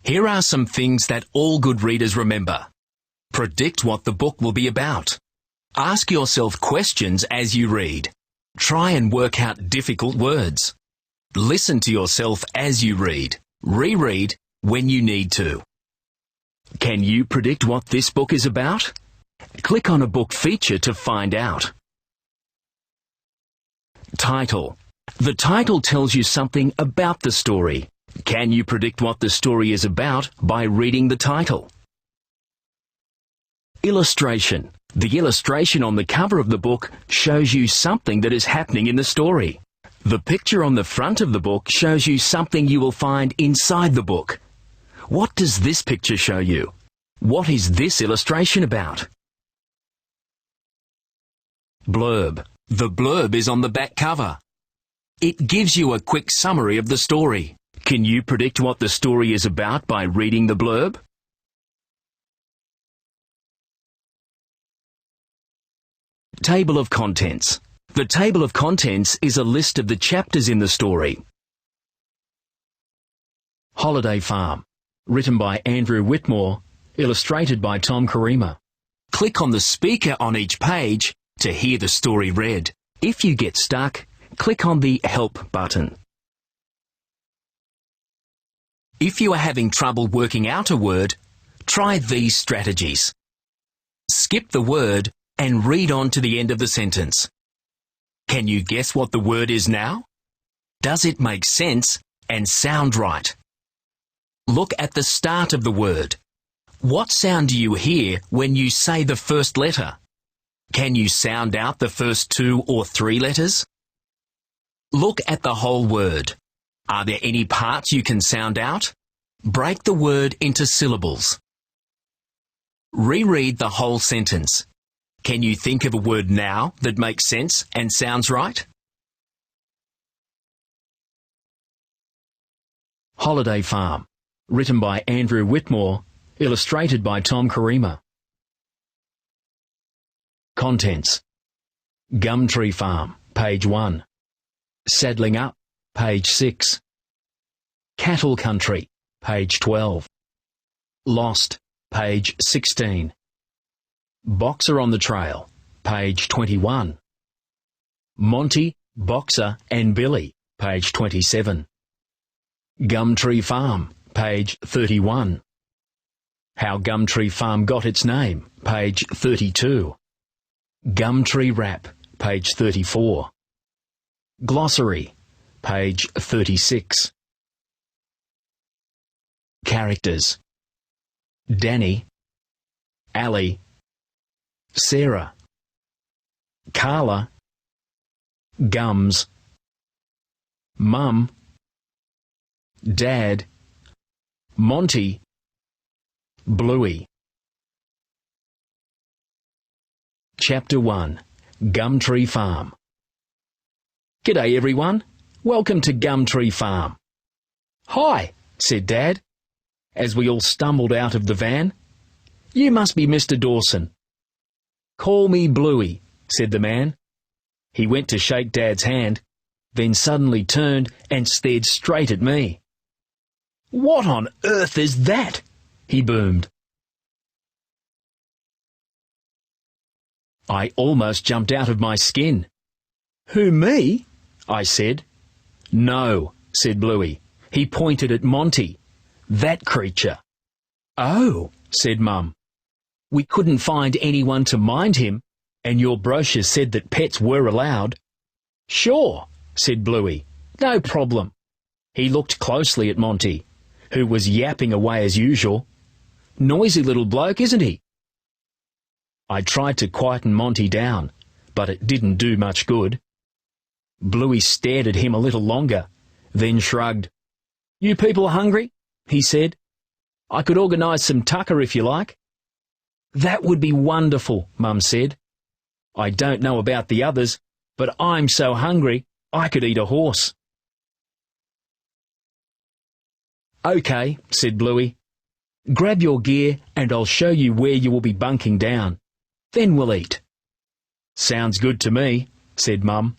Here are some things that all good readers remember. Predict what the book will be about. Ask yourself questions as you read. Try and work out difficult words. Listen to yourself as you read. Reread when you need to. Can you predict what this book is about? Click on a book feature to find out. Title. The title tells you something about the story. Can you predict what the story is about by reading the title? Illustration. The illustration on the cover of the book shows you something that is happening in the story. The picture on the front of the book shows you something you will find inside the book. What does this picture show you? What is this illustration about? Blurb. The blurb is on the back cover. It gives you a quick summary of the story. Can you predict what the story is about by reading the blurb? Table of contents. The table of contents is a list of the chapters in the story. Holiday Farm. Written by Andrew Whitmore. Illustrated by Tom Karima. Click on the speaker on each page to hear the story read. If you get stuck, click on the Help button. If you are having trouble working out a word, try these strategies. Skip the word and read on to the end of the sentence. Can you guess what the word is now? Does it make sense and sound right? Look at the start of the word. What sound do you hear when you say the first letter? Can you sound out the first 2 or 3 letters? Look at the whole word. Are there any parts you can sound out? Break the word into syllables. Reread the whole sentence. Can you think of a word now that makes sense and sounds right? Holiday Farm. Written by Andrew Whitmore. Illustrated by Tom Karima. Contents. Gumtree Farm, page 1. Saddling Up, page 6. Cattle Country, page 12. Lost, page 16. Boxer on the Trail, page 21. Monty, Boxer and Billy, page 27. Gumtree Farm, page 31. How Gumtree Farm got its name, page 32. Gumtree Rap, page 34. Glossary, page 36. Characters. Danny, Ali, Sarah, Carla, Gums, Mum, Dad, Monty, Bluey. Chapter 1. Gumtree Farm. G'day everyone. Welcome to Gumtree Farm. Hi, said Dad, as we all stumbled out of the van. You must be Mr. Dawson. Call me Bluey, said the man. He went to shake Dad's hand, then suddenly turned and stared straight at me. What on earth is that? He boomed. I almost jumped out of my skin. Who, me? I said. No, said Bluey. He pointed at Monty. That creature. Oh, said Mum. We couldn't find anyone to mind him, and your brochure said that pets were allowed. Sure, said Bluey. No problem. He looked closely at Monty, who was yapping away as usual. Noisy little bloke, isn't he? I tried to quieten Monty down, but it didn't do much good. Bluey stared at him a little longer, then shrugged. You people hungry? He said. I could organise some tucker if you like. That would be wonderful, Mum said. I don't know about the others, but I'm so hungry I could eat a horse. OK, said Bluey. Grab your gear and I'll show you where you will be bunking down. Then we'll eat. Sounds good to me, said Mum.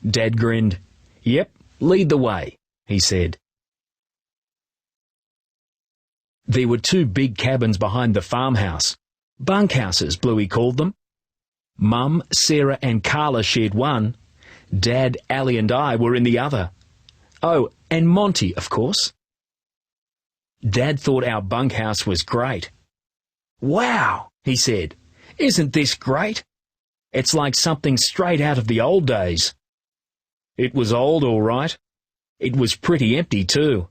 Dad grinned. Yep, lead the way, he said. There were 2 big cabins behind the farmhouse. Bunkhouses, Bluey called them. Mum, Sarah and Carla shared one. Dad, Allie and I were in the other. Oh, and Monty, of course. Dad thought our bunkhouse was great. "Wow," he said. "Isn't this great? It's like something straight out of the old days." It was old, all right. It was pretty empty too.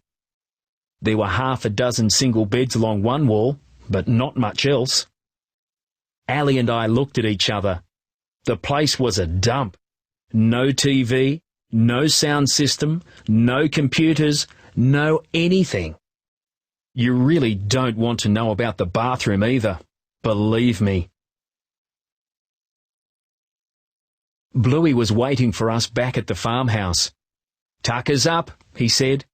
There were half a dozen single beds along one wall, but not much else. Allie and I looked at each other. The place was a dump. No TV, no sound system, no computers, no anything. You really don't want to know about the bathroom either, believe me. Bluey was waiting for us back at the farmhouse. "Tucker's up," he said.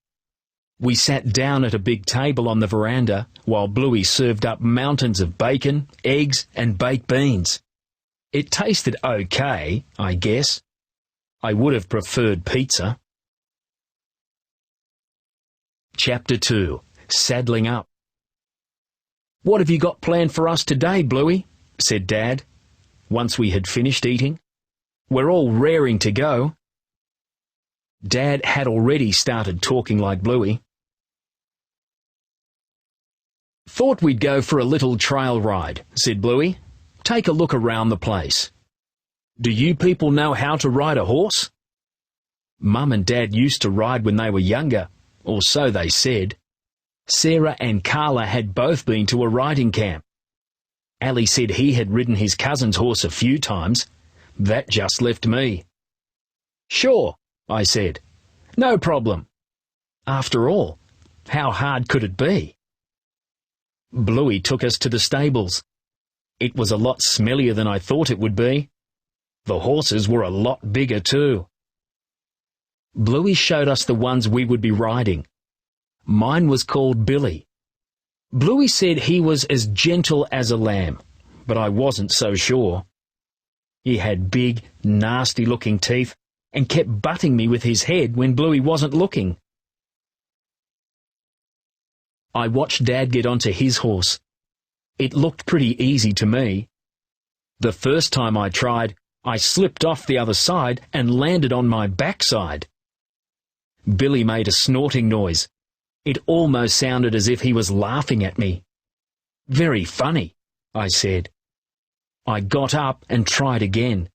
We sat down at a big table on the veranda while Bluey served up mountains of bacon, eggs and baked beans. It tasted okay, I guess. I would have preferred pizza. Chapter 2. Saddling Up. "What have you got planned for us today, Bluey?" said Dad, once we had finished eating. "We're all raring to go." Dad had already started talking like Bluey. "Thought we'd go for a little trail ride," said Bluey. "Take a look around the place. Do you people know how to ride a horse?" Mum and Dad used to ride when they were younger, or so they said. Sarah and Carla had both been to a riding camp. Allie said he had ridden his cousin's horse a few times. That just left me. "Sure," I said. "No problem." After all, how hard could it be? Bluey took us to the stables. It was a lot smellier than I thought it would be. The horses were a lot bigger too. Bluey showed us the ones we would be riding. Mine was called Billy. Bluey said he was as gentle as a lamb, but I wasn't so sure. He had big, nasty-looking teeth and kept butting me with his head when Bluey wasn't looking. I watched Dad get onto his horse. It looked pretty easy to me. The first time I tried, I slipped off the other side and landed on my backside. Billy made a snorting noise. It almost sounded as if he was laughing at me. "Very funny," I said. I got up and tried again.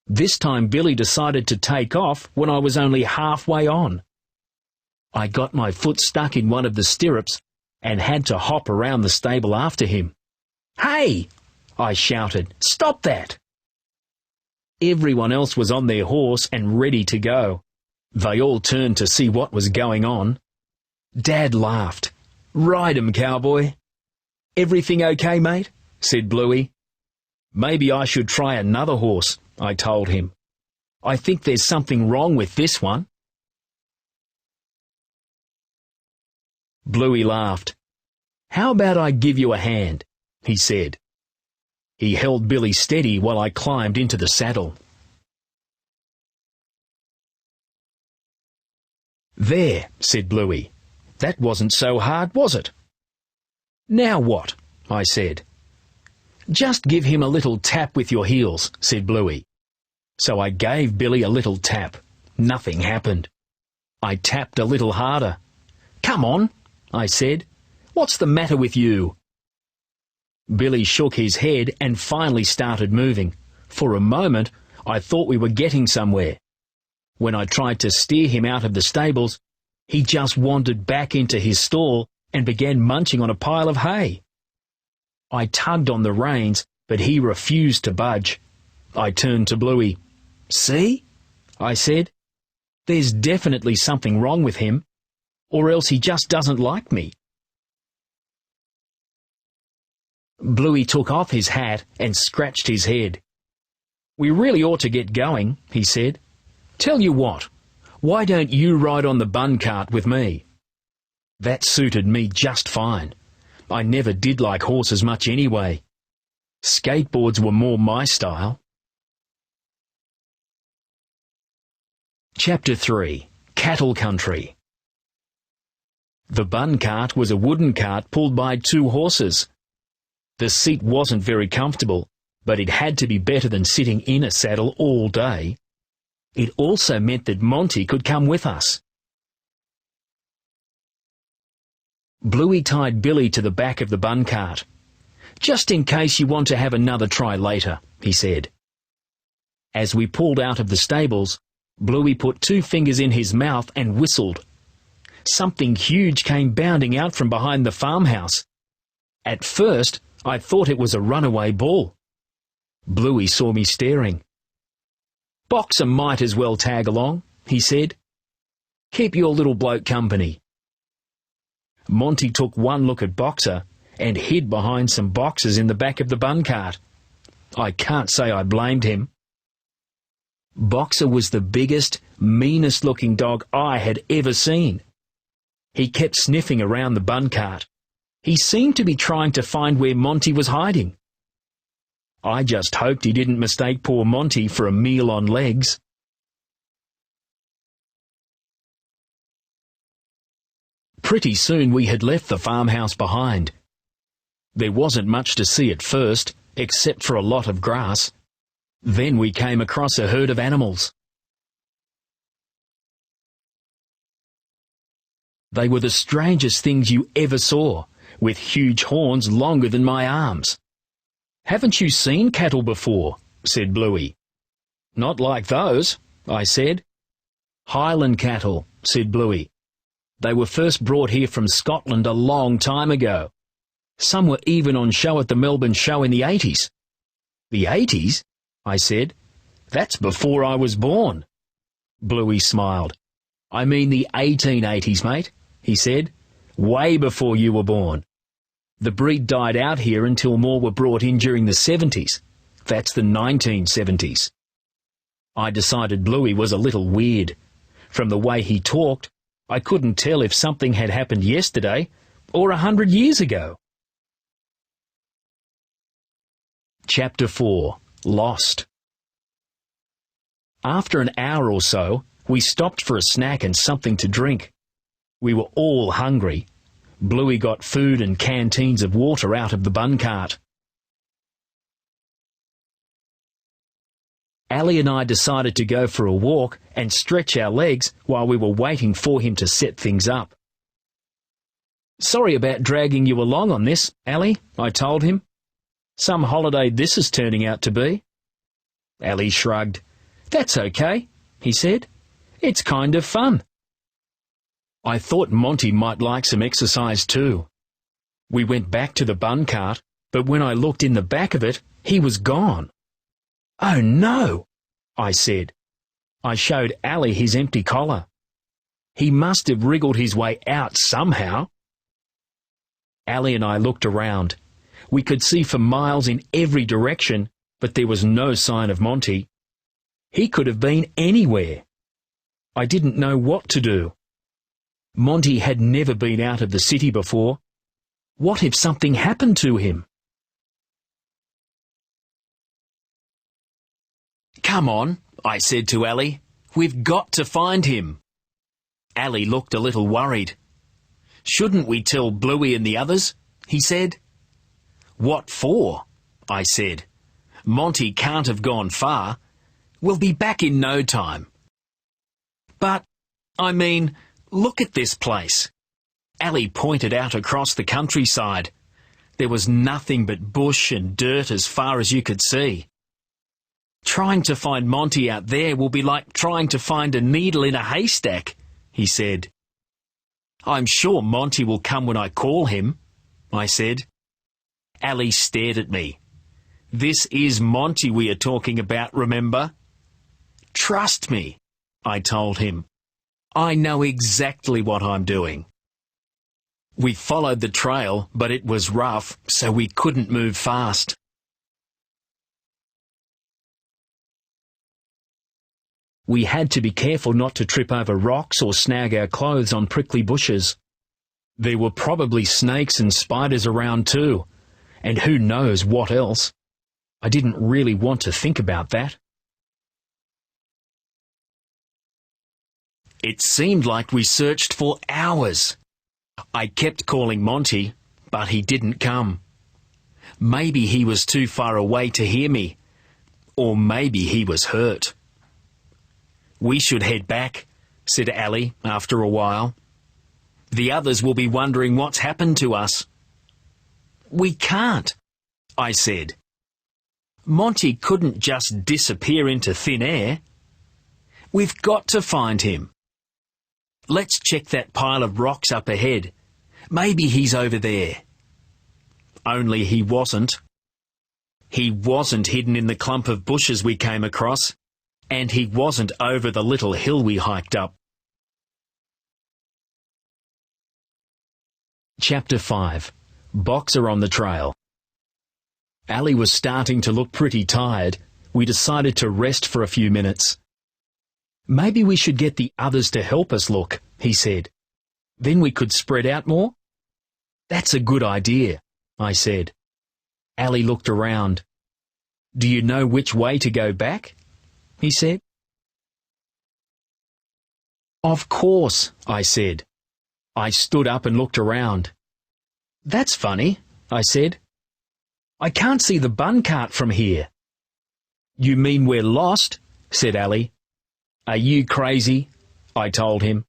This time Billy decided to take off when I was only halfway on. I got my foot stuck in one of the stirrups and had to hop around the stable after him. "Hey!" I shouted. "Stop that!" Everyone else was on their horse and ready to go. They all turned to see what was going on. Dad laughed. "Ride 'em, cowboy." "Everything okay, mate?" said Bluey. "Maybe I should try another horse," I told him. "I think there's something wrong with this one." Bluey laughed. "How about I give you a hand?" he said. He held Billy steady while I climbed into the saddle. "There," said Bluey. "That wasn't so hard, was it?" "Now what?" I said. "Just give him a little tap with your heels," said Bluey. So I gave Billy a little tap. Nothing happened. I tapped a little harder. "Come on," I said. "What's the matter with you?" Billy shook his head and finally started moving. For a moment, I thought we were getting somewhere. When I tried to steer him out of the stables, he just wandered back into his stall and began munching on a pile of hay. I tugged on the reins, but he refused to budge. I turned to Bluey. "See?" I said. "There's definitely something wrong with him, or else he just doesn't like me." Bluey took off his hat and scratched his head. "We really ought to get going," he said. "Tell you what, why don't you ride on the bun cart with me?" That suited me just fine. I never did like horses much anyway. Skateboards were more my style. Chapter 3. Cattle Country. The bun cart was a wooden cart pulled by 2 horses. The seat wasn't very comfortable, but it had to be better than sitting in a saddle all day. It also meant that Monty could come with us. Bluey tied Billy to the back of the bun cart. "Just in case you want to have another try later," he said. As we pulled out of the stables, Bluey put 2 fingers in his mouth and whistled. Something huge came bounding out from behind the farmhouse. At first, I thought it was a runaway bull. Bluey saw me staring. "Boxer might as well tag along," he said. "Keep your little bloke company." Monty took one look at Boxer and hid behind some boxes in the back of the bun cart. I can't say I blamed him. Boxer was the biggest, meanest-looking dog I had ever seen. He kept sniffing around the bun cart. He seemed to be trying to find where Monty was hiding. I just hoped he didn't mistake poor Monty for a meal on legs. Pretty soon we had left the farmhouse behind. There wasn't much to see at first, except for a lot of grass. Then we came across a herd of animals. They were the strangest things you ever saw, with huge horns longer than my arms. "Haven't you seen cattle before?" said Bluey. "Not like those," I said. "Highland cattle," said Bluey. "They were first brought here from Scotland a long time ago. Some were even on show at the Melbourne show in the 80s. "The 80s?" I said. "That's before I was born." Bluey smiled. "I mean the 1880s, mate," he said. "Way before you were born. The breed died out here until more were brought in during the 70s. That's the 1970s. I decided Bluey was a little weird. From the way he talked, I couldn't tell if something had happened yesterday or 100 years ago. Chapter 4. Lost. After an hour or so, we stopped for a snack and something to drink. We were all hungry. Bluey got food and canteens of water out of the bun cart. Allie and I decided to go for a walk and stretch our legs while we were waiting for him to set things up. "Sorry about dragging you along on this, Allie," I told him. "Some holiday this is turning out to be." Allie shrugged. "That's okay," he said. "It's kind of fun." I thought Monty might like some exercise too. We went back to the bun cart, but when I looked in the back of it, he was gone. "Oh no," I said. I showed Allie his empty collar. He must have wriggled his way out somehow. Allie and I looked around. We could see for miles in every direction, but there was no sign of Monty. He could have been anywhere. I didn't know what to do. Monty had never been out of the city before. What if something happened to him? "Come on," I said to Allie. "We've got to find him." Allie looked a little worried. "Shouldn't we tell Bluey and the others?" he said. "What for?" I said. "Monty can't have gone far. We'll be back in no time." "But, I mean, look at this place." Allie pointed out across the countryside. There was nothing but bush and dirt as far as you could see. "Trying to find Monty out there will be like trying to find a needle in a haystack," he said. "I'm sure Monty will come when I call him," I said. Allie stared at me. "This is Monty we are talking about, remember?" "Trust me," I told him. "I know exactly what I'm doing." We followed the trail, but it was rough, so we couldn't move fast. We had to be careful not to trip over rocks or snag our clothes on prickly bushes. There were probably snakes and spiders around too, and who knows what else. I didn't really want to think about that. It seemed like we searched for hours. I kept calling Monty, but he didn't come. Maybe he was too far away to hear me, or maybe he was hurt. "We should head back," said Ally after a while. "The others will be wondering what's happened to us." "We can't," I said. "Monty couldn't just disappear into thin air. We've got to find him. Let's check that pile of rocks up ahead. Maybe he's over there." Only he wasn't. He wasn't hidden in the clump of bushes we came across, and he wasn't over the little hill we hiked up. Chapter 5. Boxer on the Trail. Ally was starting to look pretty tired. We decided to rest for a few minutes. "Maybe we should get the others to help us look," he said. "Then we could spread out more." "That's a good idea," I said. Ally looked around. "Do you know which way to go back?" he said. "Of course," I said. I stood up and looked around. "That's funny," I said. "I can't see the bun cart from here." "You mean we're lost?" said Ally. "Are you crazy?" I told him.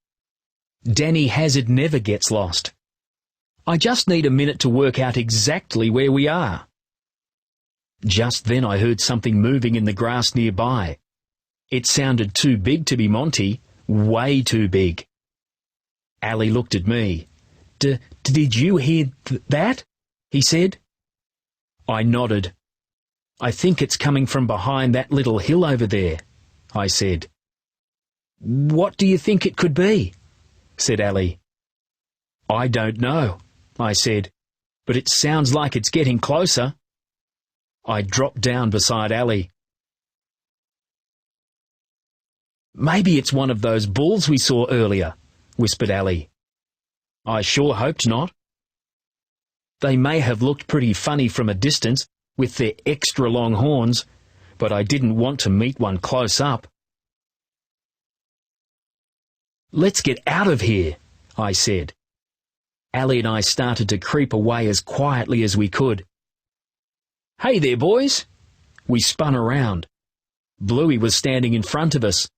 "Danny Hazard never gets lost. I just need a minute to work out exactly where we are." Just then I heard something moving in the grass nearby. It sounded too big to be Monty, way too big. Ally looked at me. Did you hear that?" he said. I nodded. "I think it's coming from behind that little hill over there," I said. "What do you think it could be?" said Ally. "I don't know," I said, "but it sounds like it's getting closer." I dropped down beside Ally. "Maybe it's one of those bulls we saw earlier," whispered Ally. I sure hoped not. They may have looked pretty funny from a distance, with their extra long horns, but I didn't want to meet one close up. "Let's get out of here," I said. Ally and I started to creep away as quietly as we could. "Hey there, boys!" We spun around. Bluey was standing in front of us.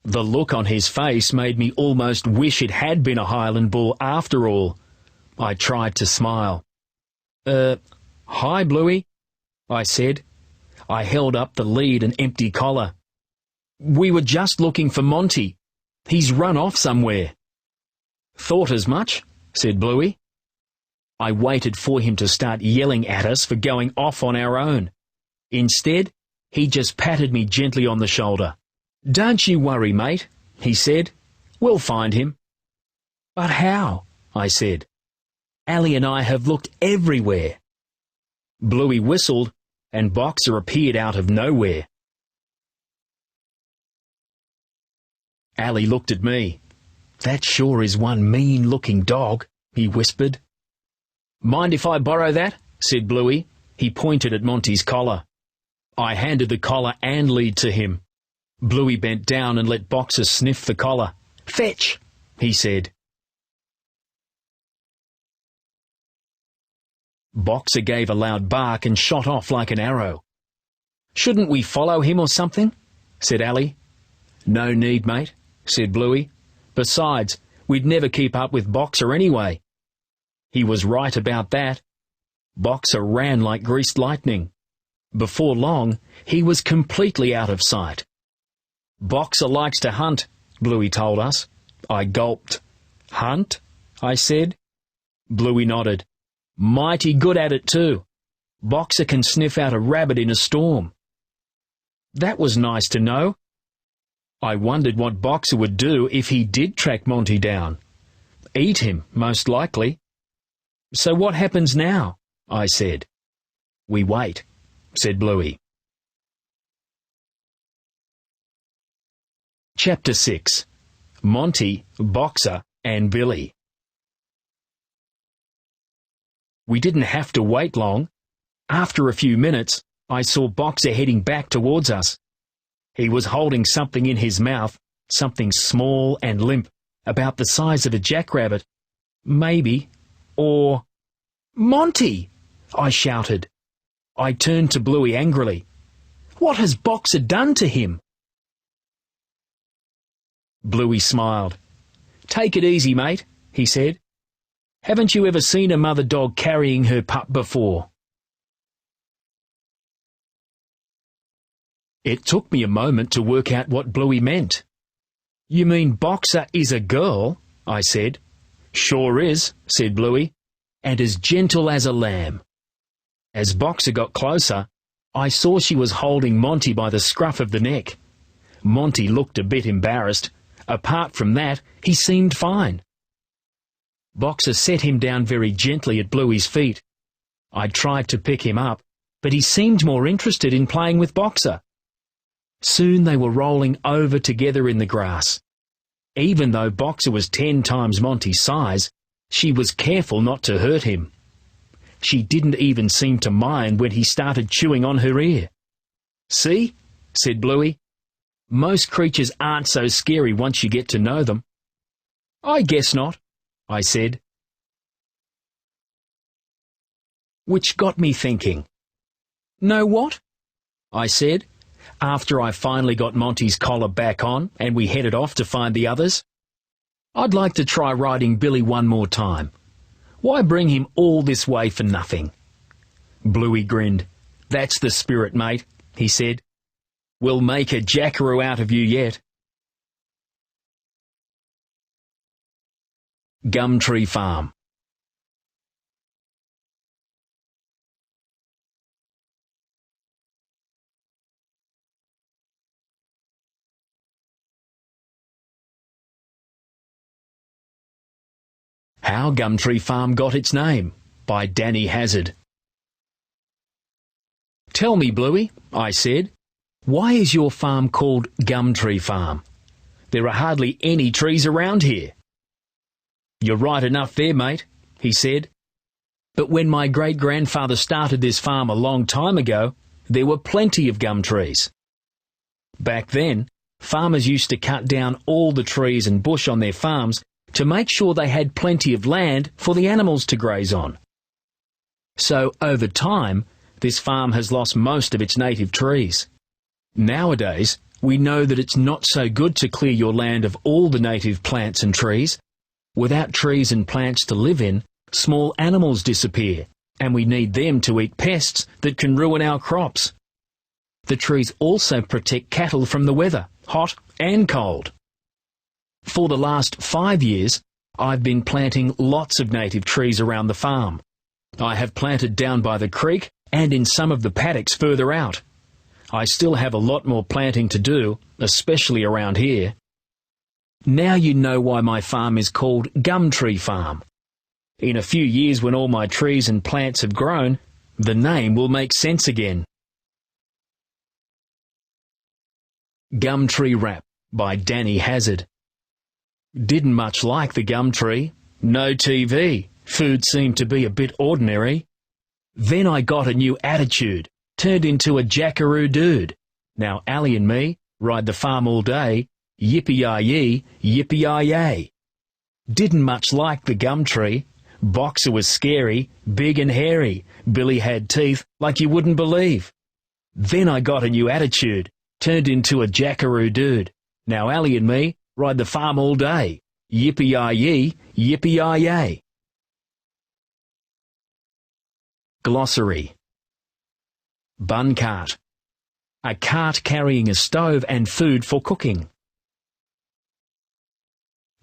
The look on his face made me almost wish it had been a Highland bull after all. I tried to smile. Hi, Bluey," I said. I held up the lead and empty collar. "We were just looking for Monty. He's run off somewhere." "Thought as much," said Bluey. I waited for him to start yelling at us for going off on our own. Instead, he just patted me gently on the shoulder. "Don't you worry, mate," he said. "We'll find him." "But how?" I said. "Ally and I have looked everywhere." Bluey whistled, and Boxer appeared out of nowhere. Ally looked at me. "That sure is one mean-looking dog," he whispered. "Mind if I borrow that?" said Bluey. He pointed at Monty's collar. I handed the collar and lead to him. Bluey bent down and let Boxer sniff the collar. "Fetch," he said. Boxer gave a loud bark and shot off like an arrow. "Shouldn't we follow him or something?" said Ally. "No need, mate," said Bluey. "Besides, we'd never keep up with Boxer anyway." He was right about that. Boxer ran like greased lightning. Before long, he was completely out of sight. "Boxer likes to hunt," Bluey told us. I gulped. "Hunt?" I said. Bluey nodded. "Mighty good at it too. Boxer can sniff out a rabbit in a storm." That was nice to know. I wondered what Boxer would do if he did track Monty down. Eat him, most likely. "So what happens now?" I said. "We wait," said Bluey. Chapter 6. Monty, Boxer, and Billy. We didn't have to wait long. After a few minutes, I saw Boxer heading back towards us. He was holding something in his mouth, something small and limp, about the size of a jackrabbit. maybe, or... Monty! I shouted. I turned to Bluey angrily. What has Boxer done to him? Bluey smiled. Take it easy, mate, he said. Haven't you ever seen a mother dog carrying her pup before? It took me a moment to work out what Bluey meant. You mean Boxer is a girl? I said. Sure is, said Bluey, and as gentle as a lamb. As Boxer got closer, I saw she was holding Monty by the scruff of the neck. Monty looked a bit embarrassed. Apart from that, he seemed fine. Boxer set him down very gently at Bluey's feet. I tried to pick him up, but he seemed more interested in playing with Boxer. Soon they were rolling over together in the grass. Even though Boxer was 10 times Monty's size, she was careful not to hurt him. She didn't even seem to mind when he started chewing on her ear. See, said Bluey. Most creatures aren't so scary once you get to know them. I guess not, I said. Which got me thinking. Know what? I said, after I finally got Monty's collar back on and we headed off to find the others. I'd like to try riding Billy one more time. Why bring him all this way for nothing? Bluey grinned. That's the spirit, mate, he said. We'll make a jackaroo out of you yet. Gumtree Farm. How Gumtree Farm Got Its Name, by Danny Hazard. Tell me, Bluey, I said, why is your farm called Gumtree Farm? There are hardly any trees around here. You're right enough there, mate, he said. But when my great-grandfather started this farm a long time ago, there were plenty of gum trees. Back then, farmers used to cut down all the trees and bush on their farms to make sure they had plenty of land for the animals to graze on. So, over time, this farm has lost most of its native trees. Nowadays, we know that it's not so good to clear your land of all the native plants and trees. Without trees and plants to live in, small animals disappear, and we need them to eat pests that can ruin our crops. The trees also protect cattle from the weather, hot and cold. For the last 5 years, I've been planting lots of native trees around the farm. I have planted down by the creek and in some of the paddocks further out. I still have a lot more planting to do, especially around here. Now you know why my farm is called Gumtree Farm. In a few years, when all my trees and plants have grown, the name will make sense again. Gumtree Rap by Danny Hazard. Didn't much like the gum tree. No TV. Food seemed to be a bit ordinary. Then I got a new attitude, turned into a jackaroo dude. Now Allie and me ride the farm all day. Yippee-yi-yi, yippee-yi-yay. Didn't much like the gum tree. Boxer was scary, big and hairy. Billy had teeth like you wouldn't believe. Then I got a new attitude, turned into a jackaroo dude. Now Allie and me ride the farm all day. Yippee-yi-yi, yippee-yi-yay. Glossary. Bun cart. A cart carrying a stove and food for cooking.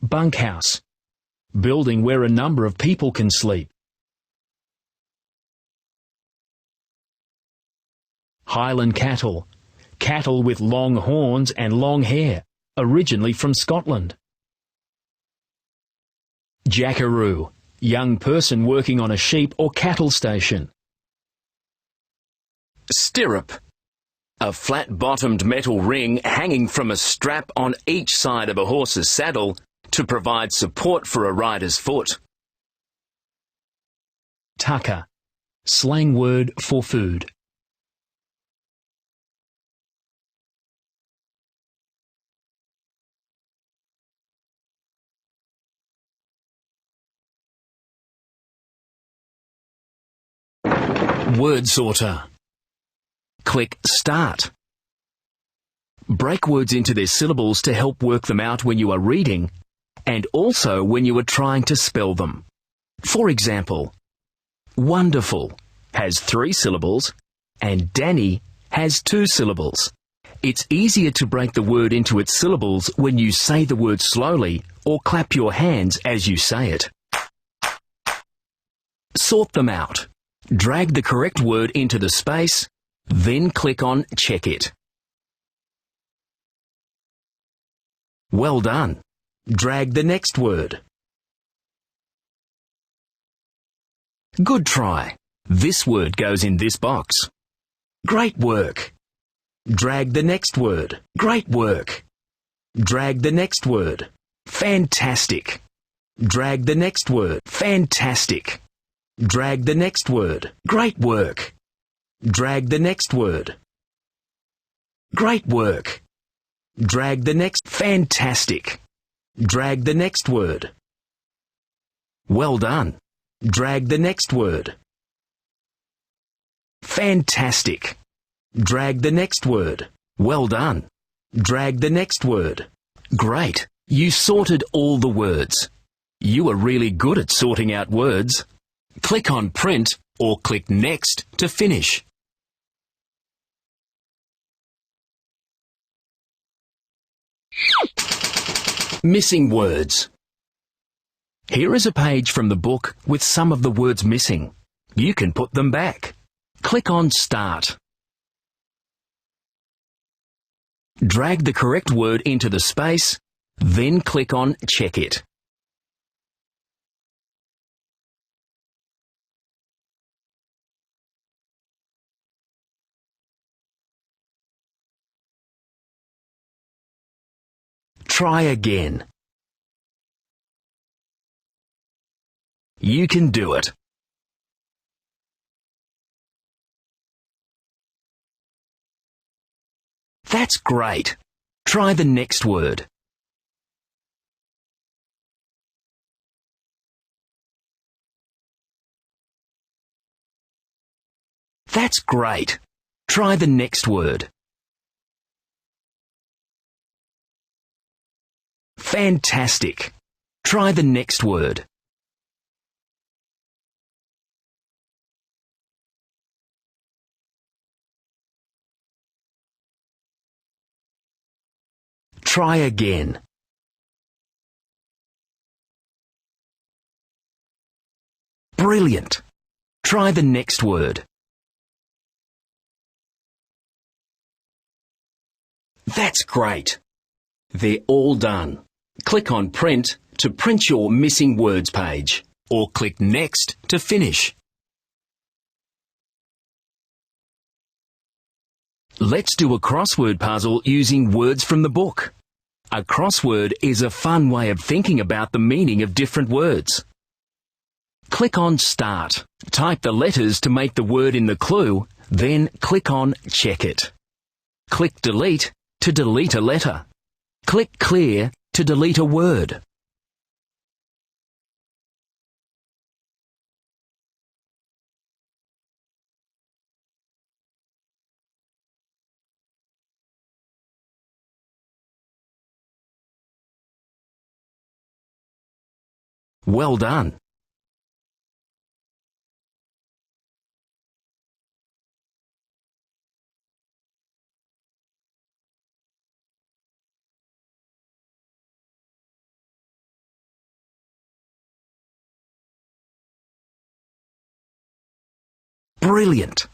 Bunkhouse. Building where a number of people can sleep. Highland cattle. Cattle with long horns and long hair, originally from Scotland. Jackaroo. Young person working on a sheep or cattle station. Stirrup. A flat-bottomed metal ring hanging from a strap on each side of a horse's saddle to provide support for a rider's foot. Tucker. Slang word for food. Word sorter. Click Start. Break words into their syllables to help work them out when you are reading and also when you are trying to spell them. For example, wonderful has 3 syllables and Danny has 2 syllables. It's easier to break the word into its syllables when you say the word slowly or clap your hands as you say it. Sort them out. Drag the correct word into the space, then click on Check It. Well done. Drag the next word. Good try. This word goes in this box. Great work. Drag the next word. Great work. Drag the next word. Fantastic. Drag the next word. Fantastic. Drag the next word. Great work. Drag the next word. Great work. Drag the next. Fantastic. Drag the next word. Well done. Drag the next word. Fantastic. Drag the next word. Well done. Drag the next word. Great. You sorted all the words. You are really good at sorting out words. Click on Print or click Next to finish. Missing words. Here is a page from the book with some of the words missing. You can put them back. Click on Start. Drag the correct word into the space, then click on Check It. Try again. You can do it. That's great. Try the next word. That's great. Try the next word. Fantastic. Try the next word. Try again. Brilliant. Try the next word. That's great. They're all done. Click on Print to print your missing words page, or click Next to finish. Let's do a crossword puzzle using words from the book. A crossword is a fun way of thinking about the meaning of different words. Click on Start. Type the letters to make the word in the clue, then click on Check It. Click Delete to delete a letter. Click Clear to delete a word. Well done. Brilliant.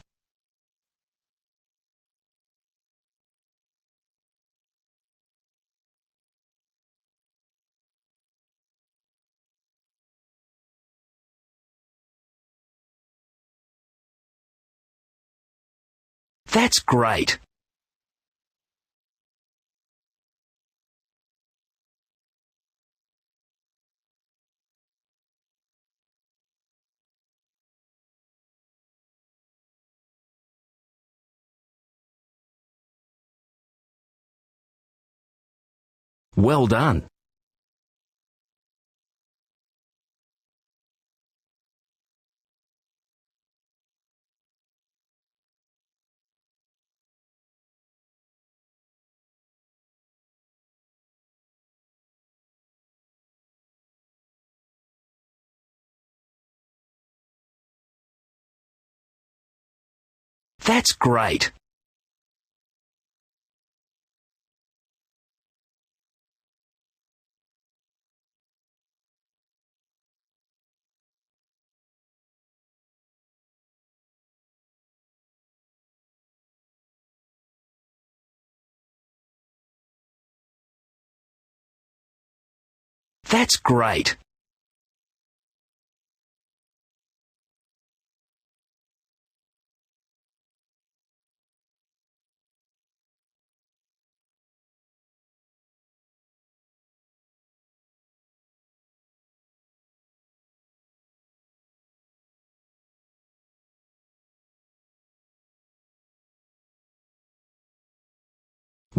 That's great. Well done. That's great. That's great.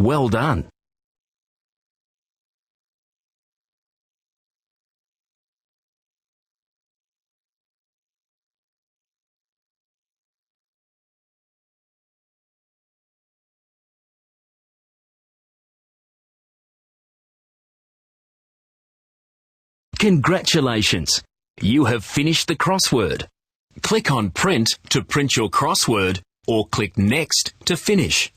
Well done. Congratulations! You have finished the crossword. Click on Print to print your crossword or click Next to finish.